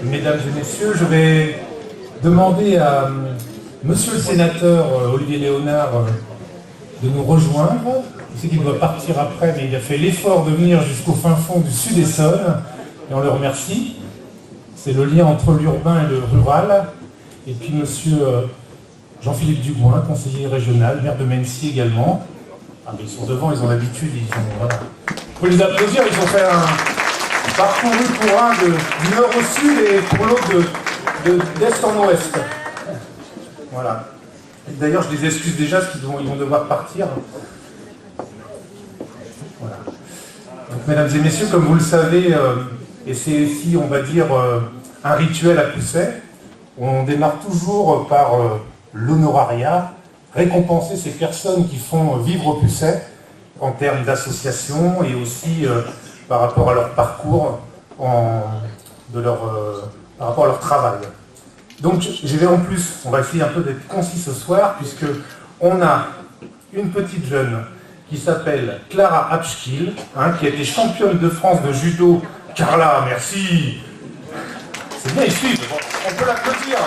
Mesdames et messieurs, je vais demander à monsieur le sénateur Olivier Léonard de nous rejoindre. Je sais qu'il doit partir après, mais il a fait l'effort de venir jusqu'au fin fond du sud Essonne, et on le remercie. C'est le lien entre l'urbain et le rural. Et puis monsieur Jean-Philippe Dugouin, conseiller régional, maire de Mennecy également. Ah mais ils sont devant, ils ont l'habitude, ils sont... Voilà. Vous pouvez les applaudir, ils ont fait un parcouru pour un du nord au sud et pour l'autre d'est en ouest. Voilà. D'ailleurs, je les excuse déjà parce qu'ils vont devoir partir. Voilà. Donc, mesdames et messieurs, comme vous le savez, et c'est ici, on va dire, un rituel à Pousset, on démarre toujours par l'honorariat, récompenser ces personnes qui font vivre Pousset en termes d'association et aussi par rapport à leur parcours, par rapport à leur travail. Donc je vais en plus, on va essayer un peu d'être concis ce soir, puisque on a une petite jeune qui s'appelle Clara Abschkil, qui a été championne de France de judo. Carla, merci. C'est bien, ils suivent, on peut l'applaudir.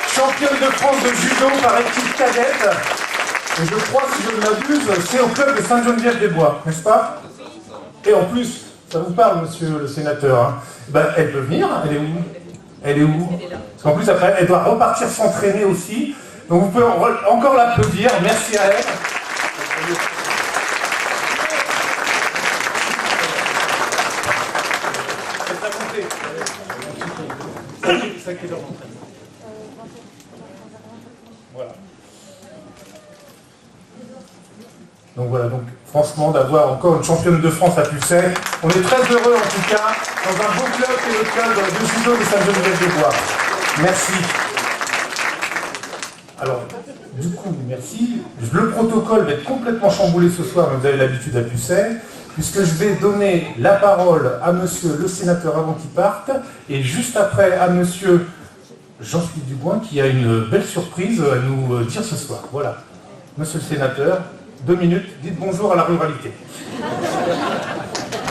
Championne de France de judo par équipe cadette. Et je crois, si je ne m'abuse, c'est au club de Sainte-Geneviève-des-Bois, n'est-ce pas? Et en plus, ça vous parle, monsieur le sénateur, ben, elle peut venir, elle est où? Elle est où? Parce qu'en plus, après, elle doit repartir s'entraîner aussi. Donc vous pouvez encore l'applaudir, merci à elle. C'est ça qui est leur entraînement. Voilà. Donc voilà, donc franchement d'avoir encore une championne de France à Pousset, on est très heureux en tout cas, dans un beau club qui est le club de judo de Sainte-Geneviève-des-Bois. Merci. Alors, du coup, merci. Le protocole va être complètement chamboulé ce soir, mais vous avez l'habitude à Pousset, puisque je vais donner la parole à monsieur le sénateur avant qu'il parte, et juste après à monsieur Jean-Philippe Dugouin, qui a une belle surprise à nous dire ce soir. Voilà. Monsieur le sénateur, 2 minutes, dites bonjour à la ruralité.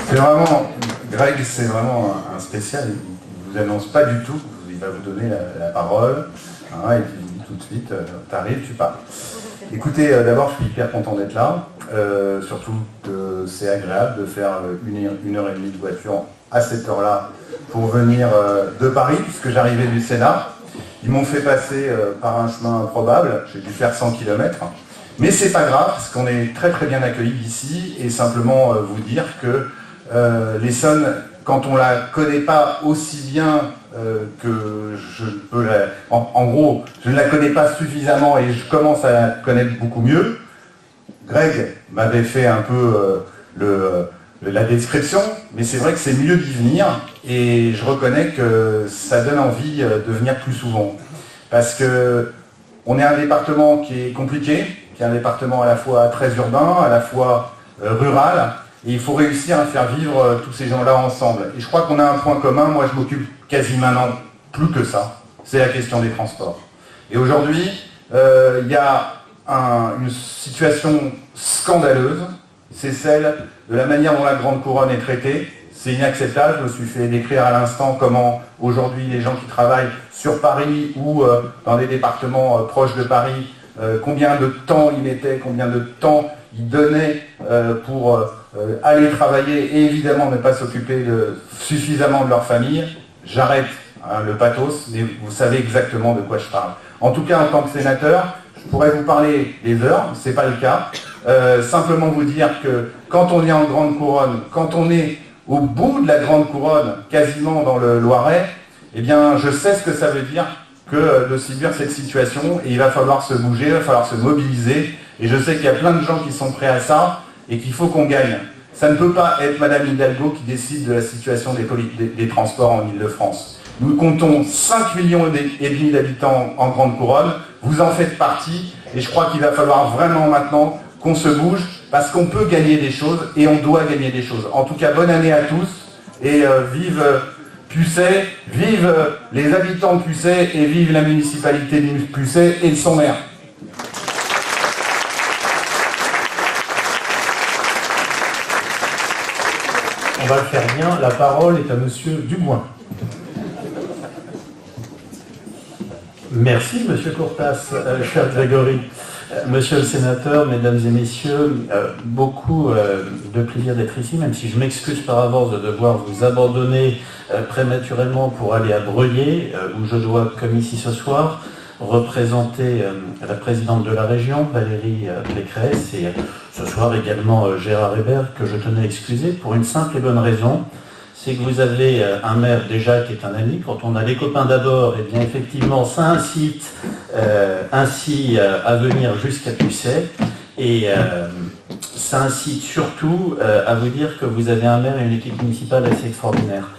C'est vraiment, Greg, c'est vraiment un spécial. Il ne vous annonce pas du tout, il va vous donner la parole, et puis il dit tout de suite, t'arrives, tu parles. Écoutez, d'abord, je suis hyper content d'être là, surtout que c'est agréable de faire une heure et demie de voiture à cette heure-là pour venir de Paris, puisque j'arrivais du Sénat. Ils m'ont fait passer par un chemin improbable, j'ai dû faire 100 km. Mais c'est pas grave, parce qu'on est très très bien accueillis ici, et simplement vous dire que l'Essonne, quand on la connaît pas aussi bien que je peux la... En gros, je ne la connais pas suffisamment et je commence à la connaître beaucoup mieux. Greg m'avait fait un peu la description, mais c'est vrai que c'est mieux d'y venir, et je reconnais que ça donne envie de venir plus souvent. Parce que on est un département qui est compliqué, qui est un département à la fois très urbain, à la fois rural, et il faut réussir à faire vivre tous ces gens-là ensemble. Et je crois qu'on a un point commun, moi je m'occupe quasi maintenant plus que ça, c'est la question des transports. Et aujourd'hui, il y a une situation scandaleuse, c'est celle de la manière dont la Grande Couronne est traitée. C'est inacceptable, je me suis fait décrire à l'instant comment aujourd'hui les gens qui travaillent sur Paris ou dans des départements proches de Paris, combien de temps ils mettaient, combien de temps ils donnaient pour aller travailler et évidemment ne pas s'occuper suffisamment de leur famille. J'arrête le pathos, mais vous savez exactement de quoi je parle. En tout cas, en tant que sénateur, je pourrais vous parler des heures, c'est pas le cas. Simplement vous dire que quand on est en Grande Couronne, quand on est au bout de la Grande Couronne, quasiment dans le Loiret, eh bien, je sais ce que ça veut dire que de subir cette situation, et il va falloir se bouger, il va falloir se mobiliser, et je sais qu'il y a plein de gens qui sont prêts à ça, et qu'il faut qu'on gagne. Ça ne peut pas être Madame Hidalgo qui décide de la situation des transports en Île-de-France. Nous comptons 5,5 millions d'habitants en Grande Couronne, vous en faites partie, et je crois qu'il va falloir vraiment maintenant qu'on se bouge, parce qu'on peut gagner des choses, et on doit gagner des choses. En tout cas, bonne année à tous, et vive Pousset, vive les habitants de Pousset, et vive la municipalité de Pousset et son maire. On va le faire bien, la parole est à monsieur Dugouin. Merci, Monsieur Courtas, cher Grégory. Monsieur le sénateur, mesdames et messieurs, beaucoup de plaisir d'être ici, même si je m'excuse par avance de devoir vous abandonner prématurément pour aller à Breuillé, où je dois, comme ici ce soir, représenter la présidente de la région, Valérie Pécresse, et ce soir également Gérard Hébert, que je tenais à excuser pour une simple et bonne raison. C'est que vous avez un maire déjà qui est un ami. Quand on a les copains d'abord, et bien effectivement, ça incite ainsi à venir jusqu'à Pucet. Et ça incite surtout à vous dire que vous avez un maire et une équipe municipale assez extraordinaire.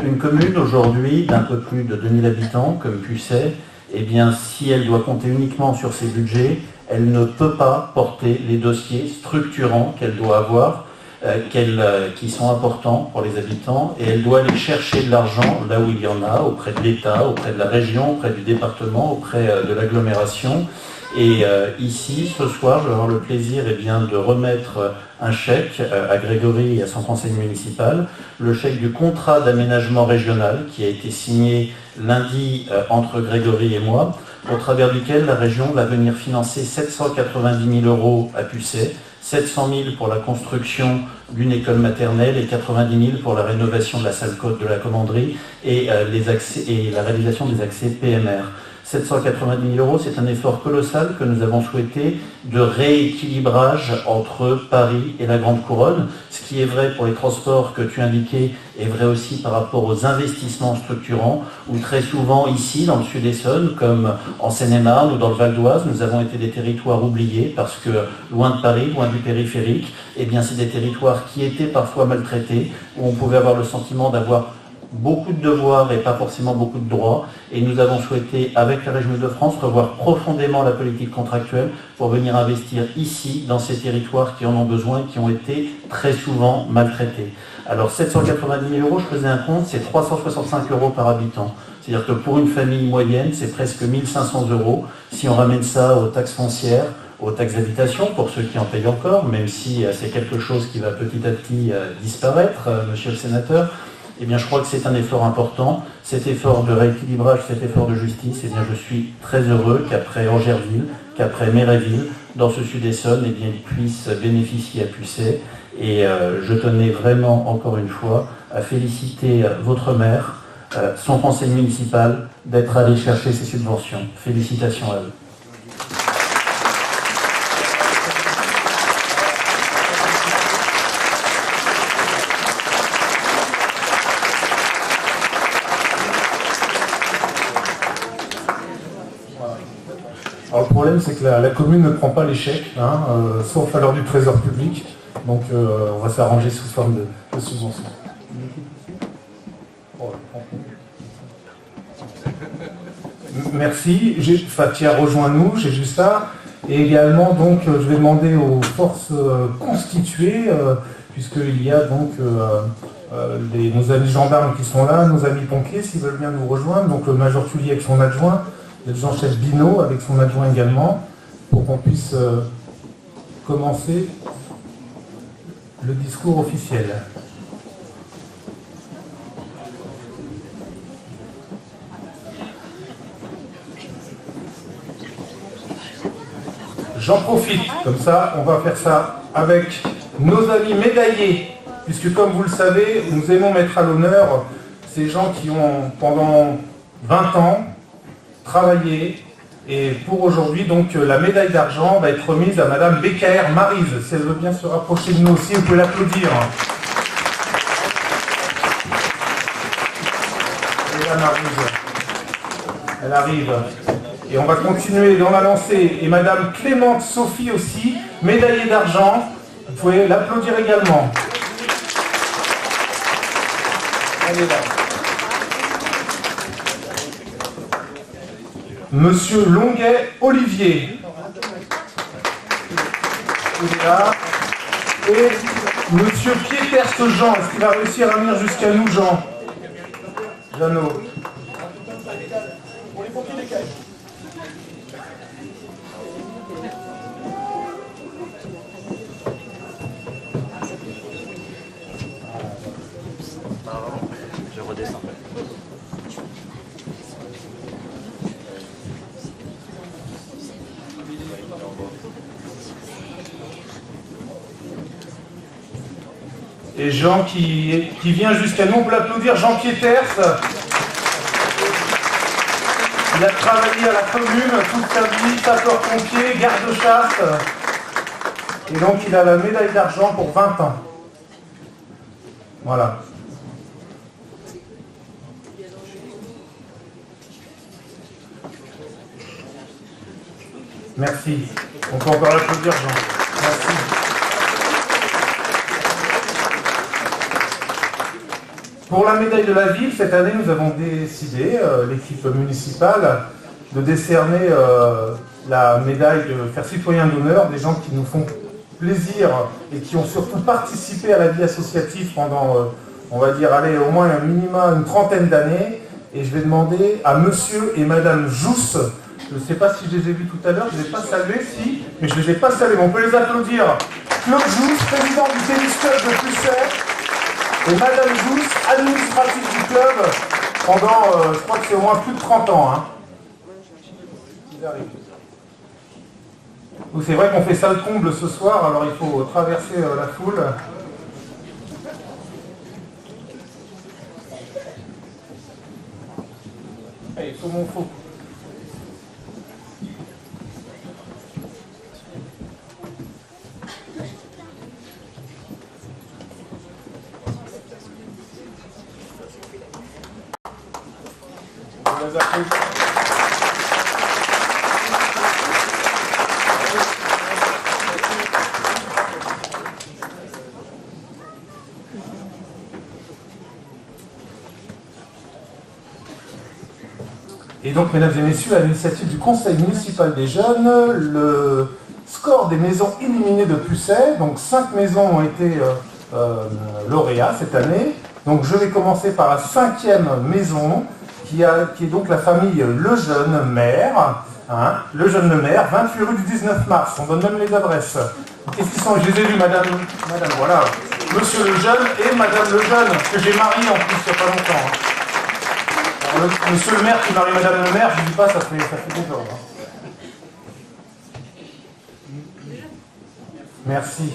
Une commune aujourd'hui d'un peu plus de 2000 habitants, comme Pucet, eh bien, si elle doit compter uniquement sur ses budgets, elle ne peut pas porter les dossiers structurants qu'elle doit avoir, qui sont importants pour les habitants, et elle doit aller chercher de l'argent là où il y en a, auprès de l'État, auprès de la région, auprès du département, auprès de l'agglomération. Et ici, ce soir, je vais avoir le plaisir de remettre un chèque à Grégory et à son conseil municipal, le chèque du contrat d'aménagement régional qui a été signé lundi entre Grégory et moi, au travers duquel la région va venir financer 790 000 € à Pucet, 700 000 pour la construction d'une école maternelle et 90 000 pour la rénovation de la salle côte de la commanderie et la réalisation des accès PMR. 790 000 €, c'est un effort colossal que nous avons souhaité de rééquilibrage entre Paris et la Grande Couronne. Ce qui est vrai pour les transports que tu indiquais est vrai aussi par rapport aux investissements structurants, où très souvent ici, dans le Sud-Essonne, comme en Seine-et-Marne ou dans le Val d'Oise, nous avons été des territoires oubliés parce que loin de Paris, loin du périphérique, eh bien c'est des territoires qui étaient parfois maltraités, où on pouvait avoir le sentiment d'avoir beaucoup de devoirs et pas forcément beaucoup de droits. Et nous avons souhaité, avec la région de France, revoir profondément la politique contractuelle pour venir investir ici, dans ces territoires qui en ont besoin et qui ont été très souvent maltraités. Alors 790 000 €, je faisais un compte, c'est 365 € par habitant. C'est-à-dire que pour une famille moyenne, c'est presque 1 500 €. Si on ramène ça aux taxes foncières, aux taxes d'habitation, pour ceux qui en payent encore, même si c'est quelque chose qui va petit à petit disparaître, monsieur le sénateur, eh bien, je crois que c'est un effort important. Cet effort de rééquilibrage, cet effort de justice, eh bien, je suis très heureux qu'après Angerville, qu'après Méréville, dans ce Sud-Essonne, eh bien, il puisse bénéficier à Pucet. Et je tenais vraiment, encore une fois, à féliciter votre maire, son conseil municipal, d'être allé chercher ces subventions. Félicitations à eux. Alors le problème, c'est que la commune ne prend pas les chèques, sauf à l'heure du trésor public. Donc on va s'arranger sous forme de subvention. Merci. Fatia, rejoins-nous, j'ai juste ça. Et également, donc, je vais demander aux forces constituées, puisqu'il y a donc nos amis gendarmes qui sont là, nos amis pompiers, s'ils veulent bien nous rejoindre, donc le major Tullier avec son adjoint, le Jean-Chef Binot avec son adjoint également, pour qu'on puisse commencer le discours officiel. J'en profite, comme ça, on va faire ça avec nos amis médaillés, puisque comme vous le savez, nous aimons mettre à l'honneur ces gens qui ont, pendant 20 ans, travaillé, et pour aujourd'hui, donc, la médaille d'argent va être remise à Madame Becker Maryse. Si elle veut bien se rapprocher de nous aussi, vous pouvez l'applaudir. Et là, Maryse, elle arrive. Et on va continuer dans la lancée. Et Madame Clémente Sophie aussi, médaillée d'argent. Vous pouvez l'applaudir également. Elle est là. Monsieur Longuet Olivier. Il est là. Et Monsieur Pieters Jean. Est-ce qu'il va réussir à venir jusqu'à nous, Jean? Jeannot. Je redescends. Et Jean qui vient jusqu'à nous, on peut l'applaudir, Jean Pieters. Il a travaillé à la commune toute sa vie, sapeur-pompier, garde-chasse. Et donc il a la médaille d'argent pour 20 ans. Voilà. Merci. On peut encore l'applaudir, Jean. Merci. Pour la médaille de la ville, cette année, nous avons décidé, l'équipe municipale, de décerner la médaille de faire citoyen d'honneur des gens qui nous font plaisir et qui ont surtout participé à la vie associative pendant, on va dire, allez, au moins un minimum, une trentaine d'années. Et je vais demander à monsieur et madame Jousse, je ne sais pas si je les ai vus tout à l'heure, je ne les ai pas salués, si, mais je ne les ai pas salués, mais on peut les applaudir. Claude Jousse, président du tennis club de Pucet, et madame Jousse, administrative du club, pendant, je crois que c'est au moins plus de 30 ans. Hein. C'est vrai qu'on fait ça le comble ce soir, alors il faut traverser la foule. Allez, sur mon faux. On les applaudit. Et donc, mesdames et messieurs, à l'initiative du Conseil municipal des jeunes, le score des maisons illuminées de Pucet, donc 5 maisons ont été lauréats cette année. Donc je vais commencer par la 5e maison, qui est donc la famille Le Jeune Maire. Hein, Le Jeune Maire, 28 rue du 19 mars. On donne même les adresses. Qu'est-ce qu'ils sont? Je les ai vus, madame, voilà. Monsieur Le Jeune et madame Le Jeune, que j'ai marié en plus il n'y a pas longtemps. Alors, monsieur le maire qui marie madame le maire, je ne dis pas, ça fait désordre. Merci.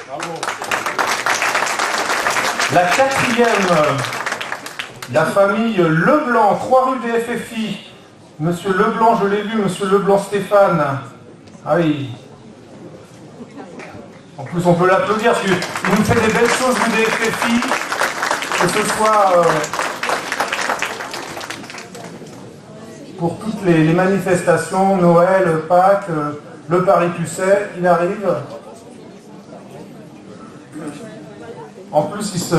Bravo. La 4e, la famille Leblanc, 3 rue des FFI. Monsieur Leblanc, je l'ai vu, monsieur Leblanc Stéphane. Ah oui. En plus, on peut l'applaudir parce qu'il nous fait des belles choses, rue des FFI. Que ce soit pour toutes les manifestations, Noël, Pâques, le Paris-Pucet, il arrive. En plus,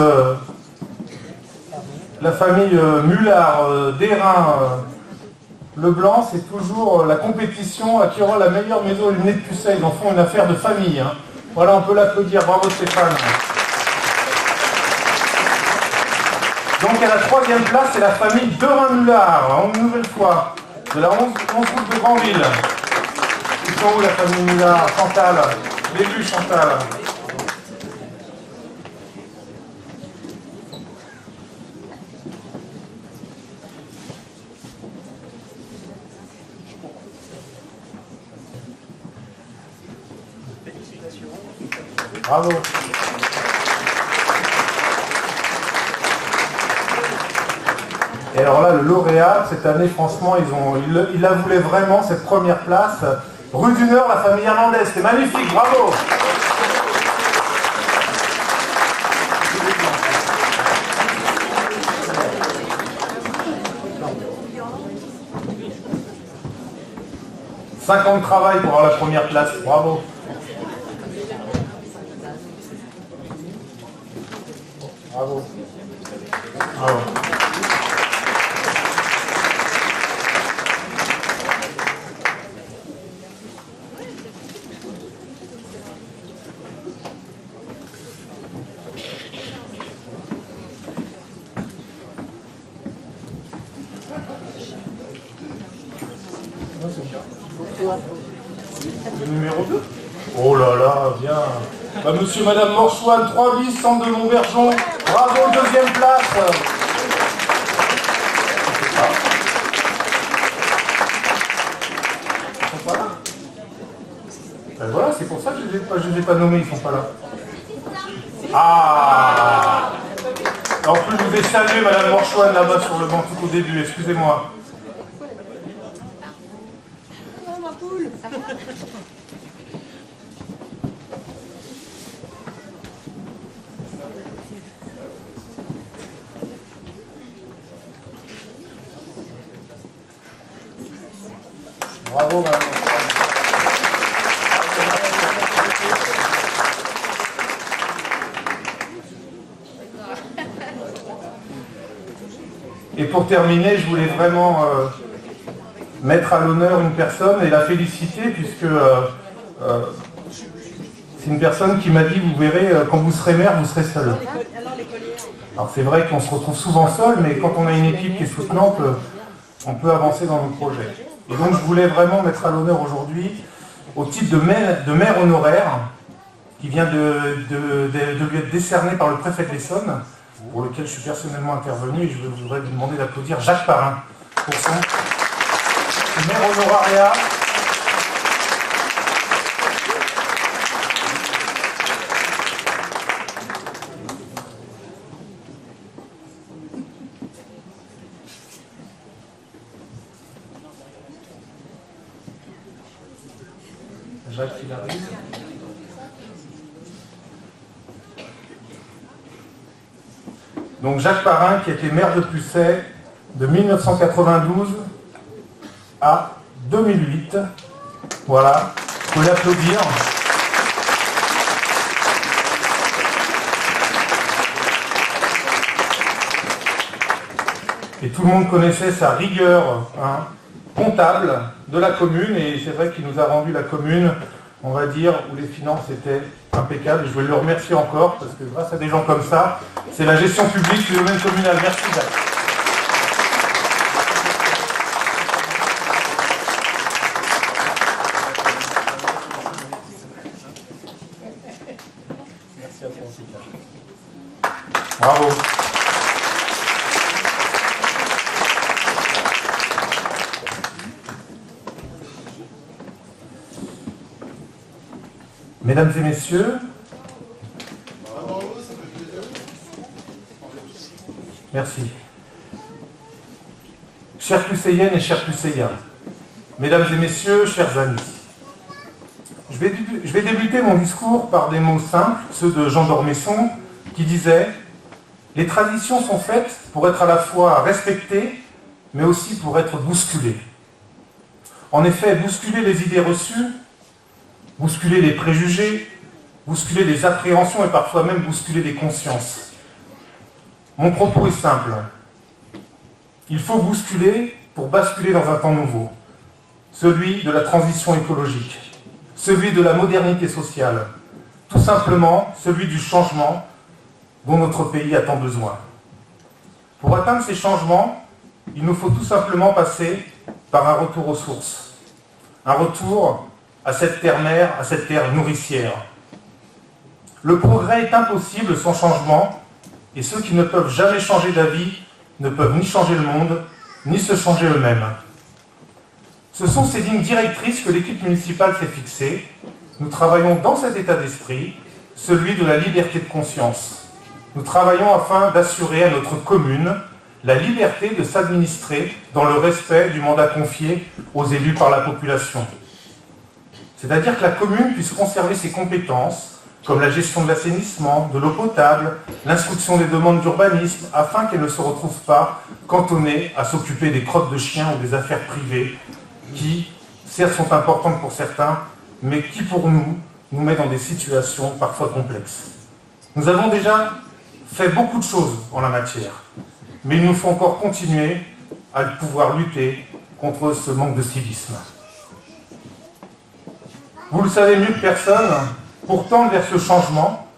la famille Mullard, Dérin, Leblanc, c'est toujours la compétition à qui aura la meilleure maison illuminée de Pucet. Ils en font une affaire de famille. Hein. Voilà, on peut l'applaudir. Bravo Stéphane. Donc à la 3e place, c'est la famille Derain-Mullard, une nouvelle fois, de la 11 route de Grandville. Ils sont où la famille Mullard? Chantal, je l'ai vu Chantal. Bravo. Et alors là, le lauréat, cette année, franchement, il la voulait vraiment, cette première place. Rue du Nord, la famille Hernandez, c'est magnifique, bravo. « 5 ans de travail pour avoir la première place, bravo. » Bravo. Bravo. Le numéro 2. Oh là là, bien. Bah, monsieur et madame Morchouane, 3 bis, centre de Montverjon. Bravo, 2e place. Ils sont pas là. Ben voilà, c'est pour ça que je les ai pas nommés, ils sont pas là. Ah! En plus, je vous ai salué, Madame Morchouane, là-bas sur le banc tout au début, excusez-moi. Bravo, Madame Morchouane. Et pour terminer, je voulais vraiment mettre à l'honneur une personne et la féliciter, puisque c'est une personne qui m'a dit, vous verrez, quand vous serez maire, vous serez seul. Alors c'est vrai qu'on se retrouve souvent seul, mais quand on a une équipe qui est soutenante, on peut avancer dans nos projets. Et donc je voulais vraiment mettre à l'honneur aujourd'hui, au titre de maire honoraire, qui vient de lui être décerné par le préfet de l'Essonne, pour lequel je suis personnellement intervenu, et je voudrais vous demander d'applaudir Jacques Parrain pour son maire honorariat. Jacques, il arrive. Donc Jacques Parrain, qui était maire de Pucet de 1992 à 2008. Voilà, vous pouvez l'applaudir. Et tout le monde connaissait sa rigueur comptable de la commune, et c'est vrai qu'il nous a rendu la commune, on va dire, où les finances étaient impeccables. Et je voulais le remercier encore, parce que grâce à des gens comme ça, c'est la gestion publique du domaine communal. Merci Jacques. Merci à toi aussi. Bravo. Mesdames et messieurs, merci. Chères Pucéiennes et chers Pucéiens, mesdames et messieurs, chers amis, je vais débuter mon discours par des mots simples, ceux de Jean d'Ormesson, qui disait « Les traditions sont faites pour être à la fois respectées, mais aussi pour être bousculées. » En effet, bousculer les idées reçues, bousculer les préjugés, bousculer les appréhensions et parfois même bousculer les consciences. Mon propos est simple. Il faut bousculer pour basculer dans un temps nouveau. Celui de la transition écologique, celui de la modernité sociale, tout simplement celui du changement dont notre pays a tant besoin. Pour atteindre ces changements, il nous faut tout simplement passer par un retour aux sources, un retour à cette terre-mère, à cette terre nourricière. Le progrès est impossible sans changement, et ceux qui ne peuvent jamais changer d'avis ne peuvent ni changer le monde, ni se changer eux-mêmes. Ce sont ces lignes directrices que l'équipe municipale s'est fixées. Nous travaillons dans cet état d'esprit, celui de la liberté de conscience. Nous travaillons afin d'assurer à notre commune la liberté de s'administrer dans le respect du mandat confié aux élus par la population. C'est-à-dire que la commune puisse conserver ses compétences, comme la gestion de l'assainissement, de l'eau potable, l'instruction des demandes d'urbanisme, afin qu'elle ne se retrouve pas cantonnée à s'occuper des crottes de chiens ou des affaires privées, qui, certes, sont importantes pour certains, mais qui, pour nous, nous met dans des situations parfois complexes. Nous avons déjà fait beaucoup de choses en la matière, mais il nous faut encore continuer à pouvoir lutter contre ce manque de civisme. Vous le savez mieux que personne, pour tendre vers ce changement,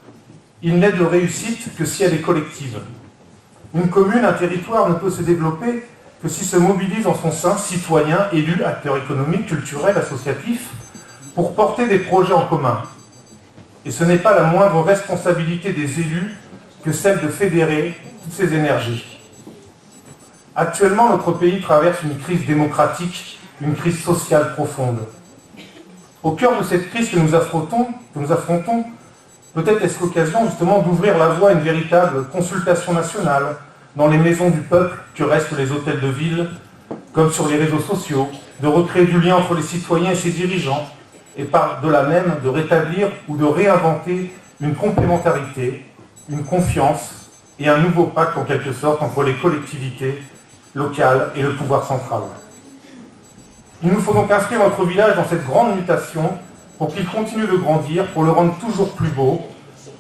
il n'est de réussite que si elle est collective. Une commune, un territoire ne peut se développer que si se mobilisent en son sein citoyens, élus, acteurs économiques, culturels, associatifs, pour porter des projets en commun. Et ce n'est pas la moindre responsabilité des élus que celle de fédérer toutes ces énergies. Actuellement, notre pays traverse une crise démocratique, une crise sociale profonde. Au cœur de cette crise que nous affrontons, peut-être est-ce l'occasion justement d'ouvrir la voie à une véritable consultation nationale dans les maisons du peuple que restent les hôtels de ville, comme sur les réseaux sociaux, de recréer du lien entre les citoyens et ses dirigeants, et par de là même de rétablir ou de réinventer une complémentarité, une confiance et un nouveau pacte en quelque sorte entre les collectivités locales et le pouvoir central. Il nous faut donc inscrire notre village dans cette grande mutation pour qu'il continue de grandir, pour le rendre toujours plus beau,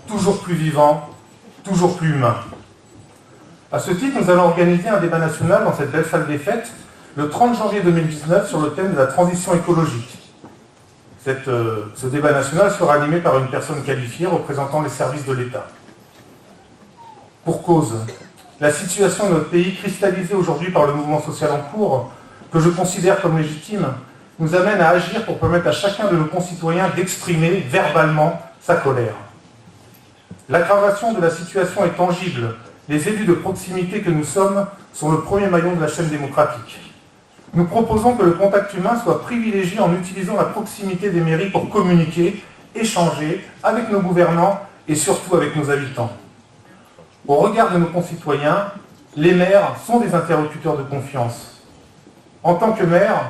toujours plus vivant, toujours plus humain. À ce titre, nous allons organiser un débat national dans cette belle salle des fêtes le 30 janvier 2019 sur le thème de la transition écologique. Ce débat national sera animé par une personne qualifiée représentant les services de l'État. Pour cause, la situation de notre pays, cristallisée aujourd'hui par le mouvement social en cours, que je considère comme légitime, nous amène à agir pour permettre à chacun de nos concitoyens d'exprimer verbalement sa colère. L'aggravation de la situation est tangible. Les élus de proximité que nous sommes sont le premier maillon de la chaîne démocratique. Nous proposons que le contact humain soit privilégié en utilisant la proximité des mairies pour communiquer, échanger avec nos gouvernants et surtout avec nos habitants. Au regard de nos concitoyens, les maires sont des interlocuteurs de confiance. En tant que maire,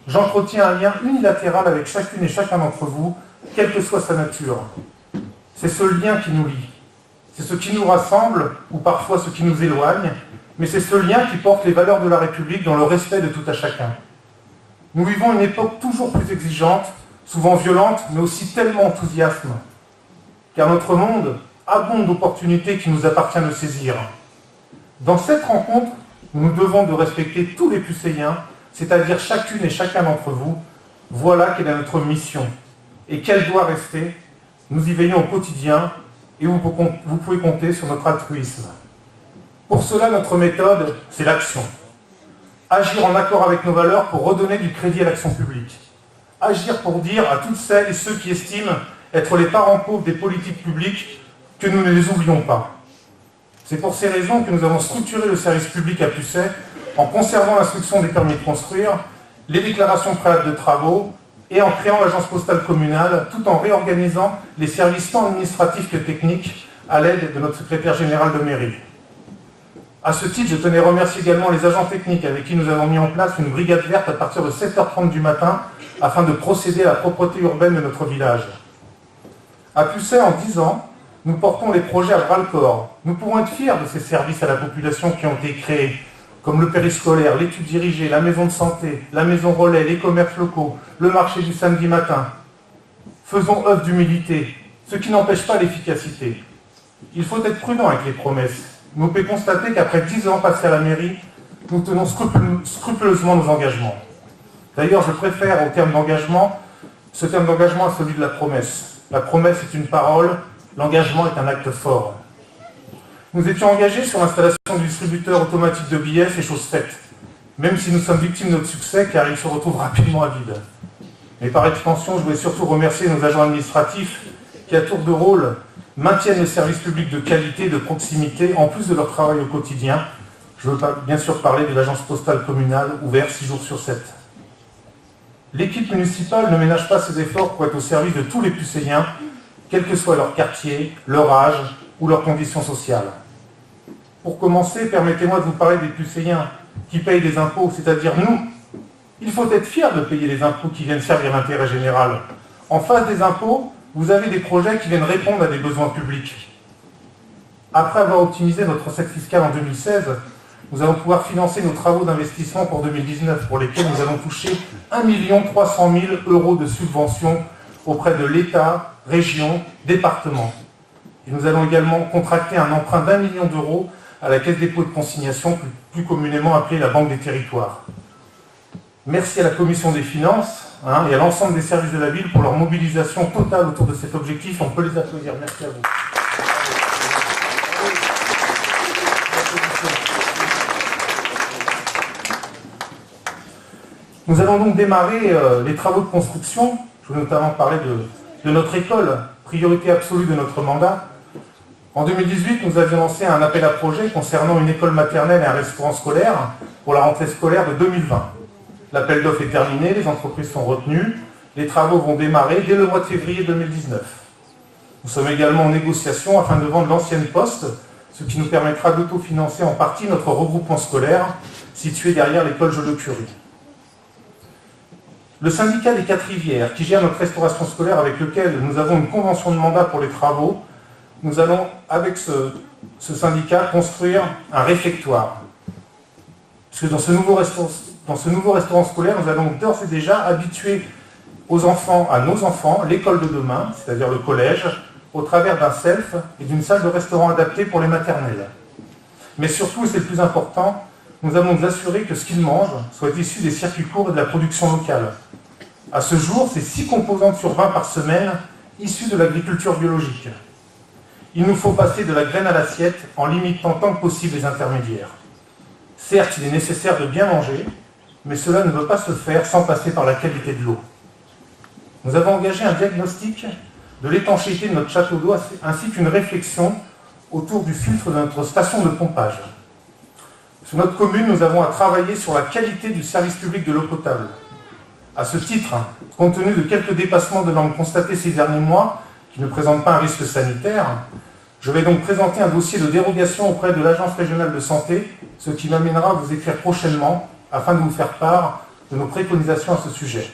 j'entretiens un lien unilatéral avec chacune et chacun d'entre vous, quelle que soit sa nature. C'est ce lien qui nous lie. C'est ce qui nous rassemble, ou parfois ce qui nous éloigne, mais c'est ce lien qui porte les valeurs de la République dans le respect de tout à chacun. Nous vivons une époque toujours plus exigeante, souvent violente, mais aussi tellement enthousiasme, car notre monde abonde d'opportunités qu'il nous appartient de saisir. Dans cette rencontre, nous devons de respecter tous les Pucéiens, c'est-à-dire chacune et chacun d'entre vous. Voilà quelle est notre mission, et qu'elle doit rester. Nous y veillons au quotidien, et vous pouvez compter sur notre altruisme. Pour cela, notre méthode, c'est l'action. Agir en accord avec nos valeurs pour redonner du crédit à l'action publique. Agir pour dire à toutes celles et ceux qui estiment être les parents pauvres des politiques publiques que nous ne les oublions pas. C'est pour ces raisons que nous avons structuré le service public à Pucet en conservant l'instruction des permis de construire, les déclarations préalables de travaux et en créant l'agence postale communale, tout en réorganisant les services tant administratifs que techniques à l'aide de notre secrétaire général de mairie. À ce titre, je tenais à remercier également les agents techniques avec qui nous avons mis en place une brigade verte à partir de 7h30 du matin afin de procéder à la propreté urbaine de notre village. À Pucet, en 10 ans, nous portons les projets à bras-le-corps. Nous pouvons être fiers de ces services à la population qui ont été créés, comme le périscolaire, l'étude dirigée, la maison de santé, la maison relais, les commerces locaux, le marché du samedi matin. Faisons œuvre d'humilité, ce qui n'empêche pas l'efficacité. Il faut être prudent avec les promesses. Nous pouvons constater qu'après 10 ans passés à la mairie, nous tenons scrupuleusement nos engagements. D'ailleurs, je préfère au terme d'engagement, ce terme d'engagement à celui de la promesse. La promesse est une parole, l'engagement est un acte fort. Nous étions engagés sur l'installation du distributeur automatique de billets, c'est chose faite, même si nous sommes victimes de notre succès, car il se retrouve rapidement à vide. Mais par extension, je voulais surtout remercier nos agents administratifs qui, à tour de rôle, maintiennent le service public de qualité, de proximité, en plus de leur travail au quotidien. Je veux bien sûr parler de l'agence postale communale, ouverte 6 jours sur 7. L'équipe municipale ne ménage pas ses efforts pour être au service de tous les Pucéiens, quel que soit leur quartier, leur âge ou leurs conditions sociales. Pour commencer, permettez-moi de vous parler des Pucéiens qui payent des impôts, c'est-à-dire nous. Il faut être fier de payer les impôts qui viennent servir l'intérêt général. En face des impôts, vous avez des projets qui viennent répondre à des besoins publics. Après avoir optimisé notre recette fiscale en 2016, nous allons pouvoir financer nos travaux d'investissement pour 2019, pour lesquels nous allons toucher 1 300 000 € de subventions auprès de l'État, régions, départements. Et nous allons également contracter un emprunt d'1 million d'euros à la Caisse des dépôts de consignation, plus communément appelée la Banque des territoires. Merci à la Commission des finances et à l'ensemble des services de la ville pour leur mobilisation totale autour de cet objectif. On peut les applaudir. Merci à vous. Nous allons donc démarrer les travaux de construction. Je veux notamment parler de notre école, priorité absolue de notre mandat. En 2018, nous avions lancé un appel à projet concernant une école maternelle et un restaurant scolaire pour la rentrée scolaire de 2020. L'appel d'offres est terminé, les entreprises sont retenues Les travaux vont démarrer dès le mois de février 2019. Nous sommes également en négociation afin de vendre l'ancienne poste, ce qui nous permettra d'autofinancer en partie notre regroupement scolaire situé derrière l'école Joliot-Curie. Le syndicat des 4 Rivières, qui gère notre restauration scolaire avec lequel nous avons une convention de mandat pour les travaux, nous allons, avec ce syndicat, construire un réfectoire. Parce que dans ce nouveau restaurant scolaire, nous allons d'ores et déjà habituer aux enfants, à nos enfants, l'école de demain, c'est-à-dire le collège, au travers d'un self et d'une salle de restaurant adaptée pour les maternelles. Mais surtout, et c'est le plus important, nous allons nous assurer que ce qu'ils mangent soit issu des circuits courts et de la production locale. À ce jour, c'est 6 composantes sur 20 par semaine issues de l'agriculture biologique. Il nous faut passer de la graine à l'assiette en limitant tant que possible les intermédiaires. Certes, il est nécessaire de bien manger, mais cela ne peut pas se faire sans passer par la qualité de l'eau. Nous avons engagé un diagnostic de l'étanchéité de notre château d'eau ainsi qu'une réflexion autour du filtre de notre station de pompage. Sur notre commune, nous avons à travailler sur la qualité du service public de l'eau potable. À ce titre, compte tenu de quelques dépassements de normes constatés ces derniers mois, qui ne présentent pas un risque sanitaire, je vais donc présenter un dossier de dérogation auprès de l'Agence régionale de santé, ce qui m'amènera à vous écrire prochainement afin de vous faire part de nos préconisations à ce sujet.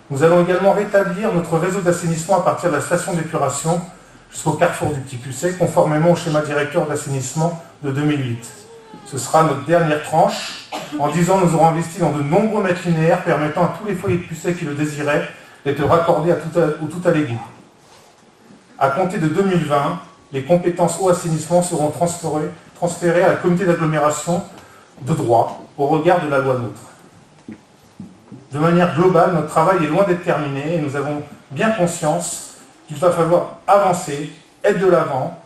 Nous allons également rétablir notre réseau d'assainissement à partir de la station d'épuration jusqu'au carrefour du Petit Pucet, conformément au schéma directeur d'assainissement de 2008. Ce sera notre dernière tranche. En 10 ans, nous aurons investi dans de nombreux mètres linéaires permettant à tous les foyers de Pucet qui le désiraient d'être raccordés au tout à l'égout. À compter de 2020, les compétences eau assainissement seront transférées à la communauté d'agglomération de droit au regard de la loi NOTRe. De manière globale, notre travail est loin d'être terminé et nous avons bien conscience qu'il va falloir avancer, être de l'avant,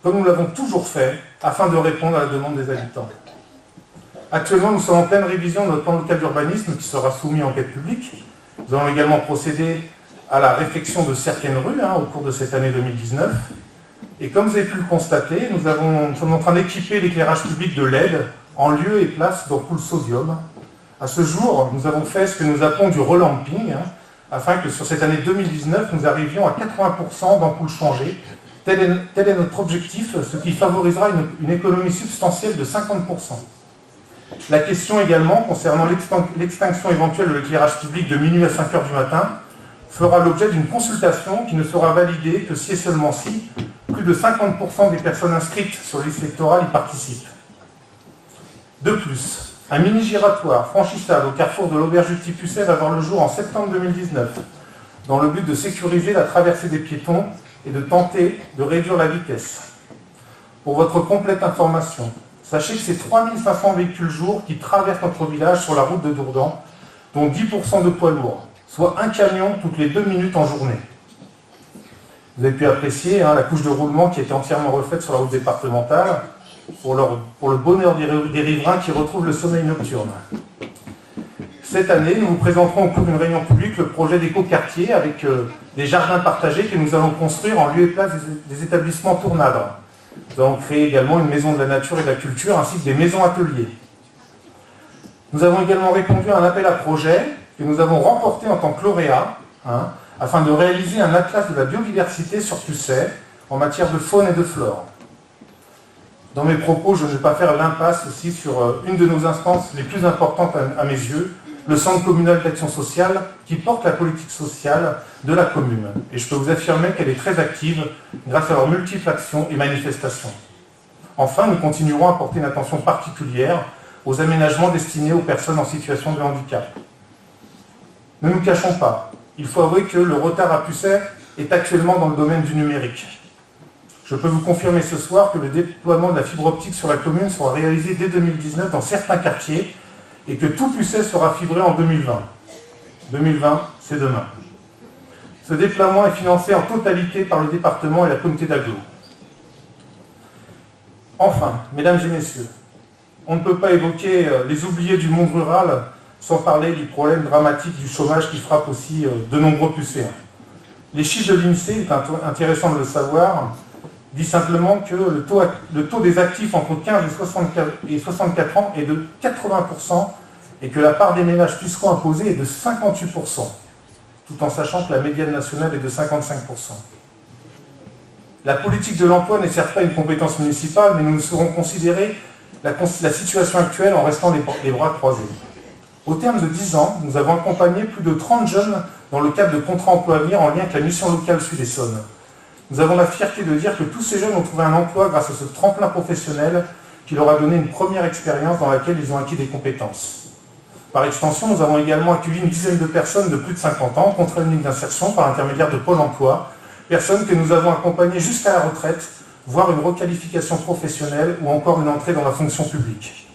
comme nous l'avons toujours fait, afin de répondre à la demande des habitants. Actuellement, nous sommes en pleine révision de notre plan local d'urbanisme qui sera soumis en enquête publique. Nous allons également procéder à la réfection de certaines rues au cours de cette année 2019. Et comme vous avez pu le constater, nous sommes en train d'équiper l'éclairage public de LED en lieu et place d'ampoules sodium. À ce jour, nous avons fait ce que nous appelons du relamping, afin que sur cette année 2019, nous arrivions à 80% d'ampoules changées. Tel est notre objectif, ce qui favorisera une économie substantielle de 50%. La question également, concernant l'extinction éventuelle de l'éclairage public de minuit à 5 h du matin, fera l'objet d'une consultation qui ne sera validée que si et seulement si plus de 50% des personnes inscrites sur la liste électorale y participent. De plus, un mini-giratoire franchissable au carrefour de l'auberge du Petit Pucet va voir le jour en septembre 2019, dans le but de sécuriser la traversée des piétons et de tenter de réduire la vitesse. Pour votre complète information, sachez que c'est 3500 véhicules jour qui traversent notre village sur la route de Dourdan, dont 10% de poids lourds, soit un camion toutes les 2 minutes en journée. Vous avez pu apprécier la couche de roulement qui a été entièrement refaite sur la route départementale pour le bonheur des riverains qui retrouvent le sommeil nocturne. Cette année, nous vous présenterons au cours d'une réunion publique le projet d'éco-quartier avec des jardins partagés que nous allons construire en lieu et place des établissements tournadres. Nous allons créer également une maison de la nature et de la culture ainsi que des maisons ateliers. Nous avons également répondu à un appel à projet que nous avons remporté en tant que lauréat, afin de réaliser un atlas de la biodiversité sur Pucet en matière de faune et de flore. Dans mes propos, je ne vais pas faire l'impasse aussi sur une de nos instances les plus importantes à mes yeux, le Centre communal d'action sociale, qui porte la politique sociale de la commune. Et je peux vous affirmer qu'elle est très active grâce à leurs multiples actions et manifestations. Enfin, nous continuerons à porter une attention particulière aux aménagements destinés aux personnes en situation de handicap. Ne nous cachons pas, il faut avouer que le retard à Pucet est actuellement dans le domaine du numérique. Je peux vous confirmer ce soir que le déploiement de la fibre optique sur la commune sera réalisé dès 2019 dans certains quartiers et que tout Pucet sera fibré en 2020. 2020, c'est demain. Ce déploiement est financé en totalité par le département et la communauté d'agglo. Enfin, mesdames et messieurs, on ne peut pas évoquer les oubliés du monde rural sans parler du problème dramatique du chômage qui frappe aussi de nombreux Pucéens. Les chiffres de l'INSEE, il est intéressant de le savoir, dit simplement que le taux des actifs entre 15 et 64 ans est de 80% et que la part des ménages fiscaux imposés est de 58%. tout en sachant que la médiane nationale est de 55%. La politique de l'emploi n'est certes pas une compétence municipale, mais nous saurons considérer la situation actuelle en restant les bras croisés. Au terme de 10 ans, nous avons accompagné plus de 30 jeunes dans le cadre de contrats emploi-avenir en lien avec la mission locale Sud-Essonne. Nous avons la fierté de dire que tous ces jeunes ont trouvé un emploi grâce à ce tremplin professionnel qui leur a donné une première expérience dans laquelle ils ont acquis des compétences. Par extension, nous avons également accueilli une dizaine de personnes de plus de 50 ans contre une ligne d'insertion par l'intermédiaire de Pôle emploi, personnes que nous avons accompagnées jusqu'à la retraite, voire une requalification professionnelle ou encore une entrée dans la fonction publique.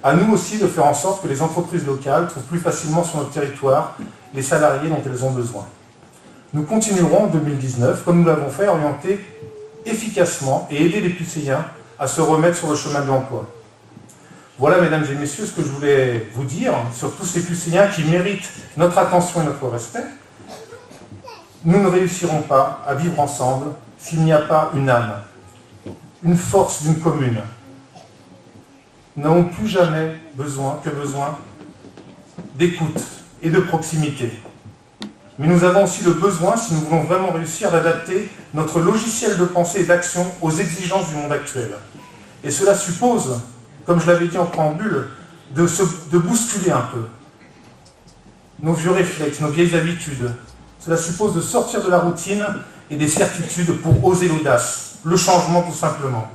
À nous aussi de faire en sorte que les entreprises locales trouvent plus facilement sur notre territoire les salariés dont elles ont besoin. Nous continuerons en 2019, comme nous l'avons fait, à orienter efficacement et aider les Pucéens à se remettre sur le chemin de l'emploi. Voilà, mesdames et messieurs, ce que je voulais vous dire sur tous ces Pucéens qui méritent notre attention et notre respect. Nous ne réussirons pas à vivre ensemble s'il n'y a pas une âme, une force d'une commune. Nous n'avons plus jamais besoin d'écoute et de proximité. Mais nous avons aussi le besoin, si nous voulons vraiment réussir, d'adapter notre logiciel de pensée et d'action aux exigences du monde actuel. Et cela suppose, comme je l'avais dit en préambule, de bousculer un peu nos vieux réflexes, nos vieilles habitudes. Cela suppose de sortir de la routine et des certitudes pour oser l'audace, le changement tout simplement.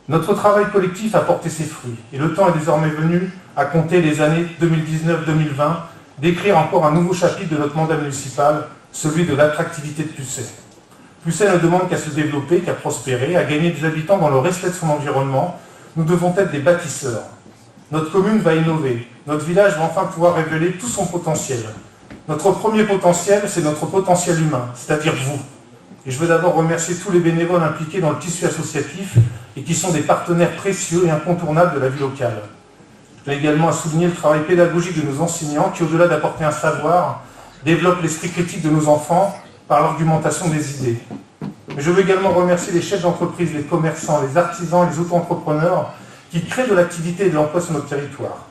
Notre travail collectif a porté ses fruits et le temps est désormais venu, à compter les années 2019-2020, d'écrire encore un nouveau chapitre de notre mandat municipal, celui de l'attractivité de Pucé. Pucé ne demande qu'à se développer, qu'à prospérer, à gagner des habitants dans le respect de son environnement. Nous devons être des bâtisseurs. Notre commune va innover. Notre village va enfin pouvoir révéler tout son potentiel. Notre premier potentiel, c'est notre potentiel humain, c'est-à-dire vous. Et je veux d'abord remercier tous les bénévoles impliqués dans le tissu associatif et qui sont des partenaires précieux et incontournables de la vie locale. Je tiens également à souligner le travail pédagogique de nos enseignants qui, au-delà d'apporter un savoir, développent l'esprit critique de nos enfants par l'argumentation des idées. Mais je veux également remercier les chefs d'entreprise, les commerçants, les artisans, les auto-entrepreneurs qui créent de l'activité et de l'emploi sur notre territoire.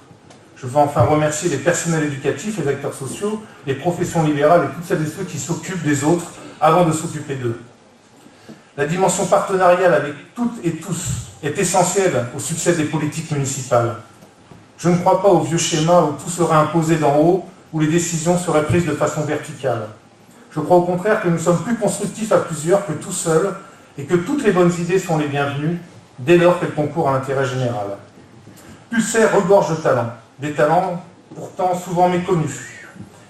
Je veux enfin remercier les personnels éducatifs, les acteurs sociaux, les professions libérales et toutes celles et ceux qui s'occupent des autres avant de s'occuper d'eux. La dimension partenariale avec toutes et tous est essentielle au succès des politiques municipales. Je ne crois pas au vieux schéma où tout serait imposé d'en haut, où les décisions seraient prises de façon verticale. Je crois au contraire que nous sommes plus constructifs à plusieurs que tout seuls et que toutes les bonnes idées sont les bienvenues dès lors qu'elles concourent à l'intérêt général. Pucé regorge de talents, des talents pourtant souvent méconnus.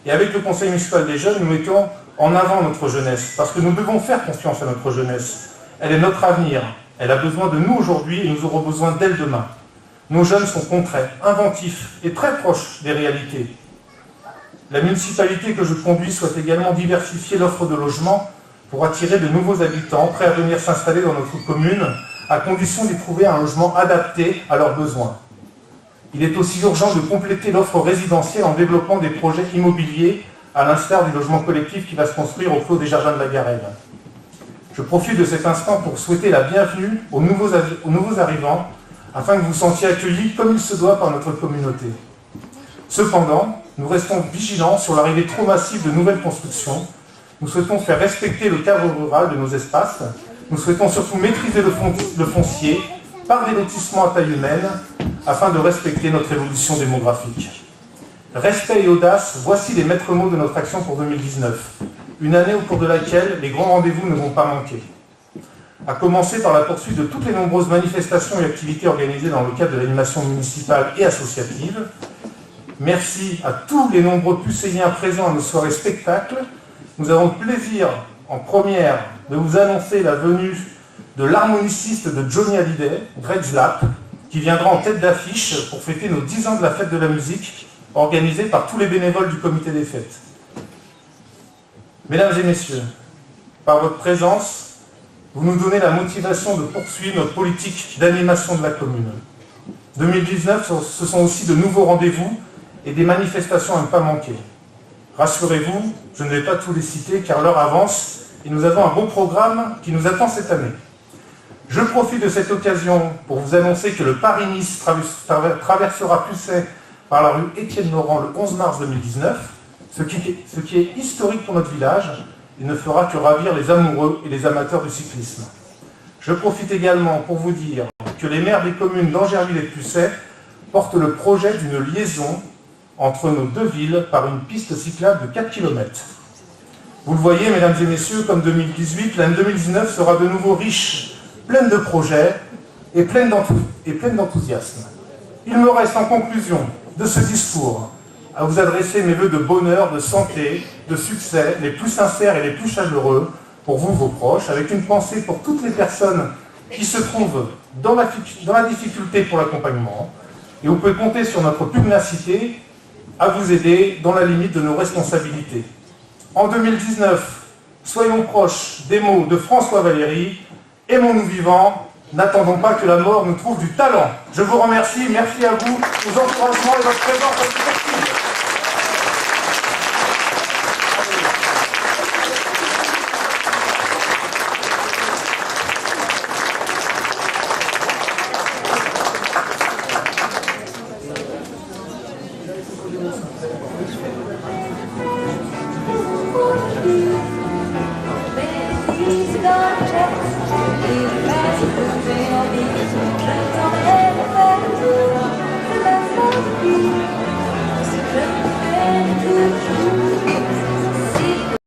Et avec le Conseil municipal des jeunes, nous mettons en avant notre jeunesse, parce que nous devons faire confiance à notre jeunesse. Elle est notre avenir, elle a besoin de nous aujourd'hui et nous aurons besoin d'elle demain. Nos jeunes sont concrets, inventifs et très proches des réalités. La municipalité que je conduis souhaite également diversifier l'offre de logement pour attirer de nouveaux habitants prêts à venir s'installer dans notre commune, à condition d'y trouver un logement adapté à leurs besoins. Il est aussi urgent de compléter l'offre résidentielle en développant des projets immobiliers, à l'instar du logement collectif qui va se construire au clos des Jardins de la Garenne. Je profite de cet instant pour souhaiter la bienvenue aux nouveaux arrivants, afin que vous vous sentiez accueillis comme il se doit par notre communauté. Cependant, nous restons vigilants sur l'arrivée trop massive de nouvelles constructions. Nous souhaitons faire respecter le cadre rural de nos espaces. Nous souhaitons surtout maîtriser le foncier par des lotissements à taille humaine, afin de respecter notre évolution démographique. Respect et audace, voici les maîtres mots de notre action pour 2019. Une année au cours de laquelle les grands rendez-vous ne vont pas manquer. À commencer par la poursuite de toutes les nombreuses manifestations et activités organisées dans le cadre de l'animation municipale et associative. Merci à tous les nombreux Pucéiens présents à nos soirées spectacles. Nous avons le plaisir, en première, de vous annoncer la venue de l'harmoniciste de Johnny Hallyday, Greg Zlap, qui viendra en tête d'affiche pour fêter nos 10 ans de la fête de la musique, organisée par tous les bénévoles du comité des fêtes. Mesdames et messieurs, par votre présence, vous nous donnez la motivation de poursuivre notre politique d'animation de la commune. 2019, ce sont aussi de nouveaux rendez-vous et des manifestations à ne pas manquer. Rassurez-vous, je ne vais pas tous les citer car l'heure avance et nous avons un beau programme qui nous attend cette année. Je profite de cette occasion pour vous annoncer que le Paris-Nice traversera Pucé par la rue Étienne Laurent le 11 mars 2019, ce qui est historique pour notre village. Il ne fera que ravir les amoureux et les amateurs du cyclisme. Je profite également pour vous dire que les maires des communes d'Angerville et de Pucet portent le projet d'une liaison entre nos deux villes par une piste cyclable de 4 km. Vous le voyez, mesdames et messieurs, comme 2018, l'année 2019 sera de nouveau riche, pleine de projets et pleine d'enthousiasme. Il me reste en conclusion de ce discours à vous adresser mes vœux de bonheur, de santé, de succès, les plus sincères et les plus chaleureux pour vous, vos proches, avec une pensée pour toutes les personnes qui se trouvent dans la difficulté pour l'accompagnement. Et vous pouvez compter sur notre pugnacité à vous aider dans la limite de nos responsabilités. En 2019, soyons proches des mots de François Valéry, aimons-nous vivants, n'attendons pas que la mort nous trouve du talent. Je vous remercie, merci à vous, vos encouragements et votre présence.